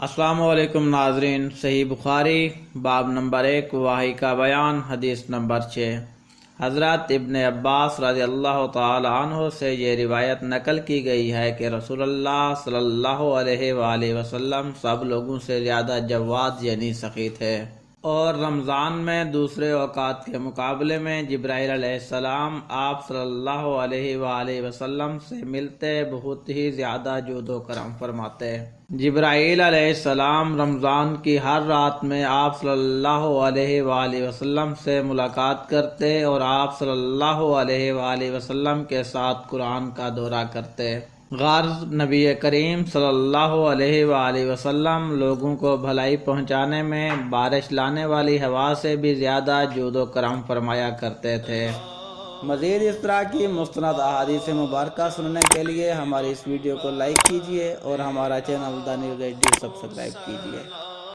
السلام علیکم ناظرین، صحیح بخاری باب نمبر 1 وحی کا بیان حدیث نمبر 6۔ حضرت ابن عباس رضی اللہ تعالی عنہ سے یہ روایت نقل کی گئی ہے کہ رسول اللہ صلی اللہ علیہ وآلہ وسلم سب لوگوں سے زیادہ جواد یعنی سخی تھے، اور رمضان میں دوسرے اوقات کے مقابلے میں جبرائیل علیہ السلام آپ صلی اللہ علیہ وآلہ وسلم سے ملتے بہت ہی زیادہ جود و کرم فرماتے۔ جبرائیل علیہ السلام رمضان کی ہر رات میں آپ صلی اللہ علیہ وآلہ وسلم سے ملاقات کرتے اور آپ صلی اللہ علیہ وآلہ وسلم کے ساتھ قرآن کا دورہ کرتے۔ غرض نبی کریم صلی اللہ علیہ وآلہ وسلم لوگوں کو بھلائی پہنچانے میں بارش لانے والی ہوا سے بھی زیادہ جود و کرم فرمایا کرتے تھے۔ مزید اس طرح کی مستند احادیث مبارکہ سننے کے لیے ہماری اس ویڈیو کو لائک کیجیے اور ہمارا channel the news HD subscribe کیجیے۔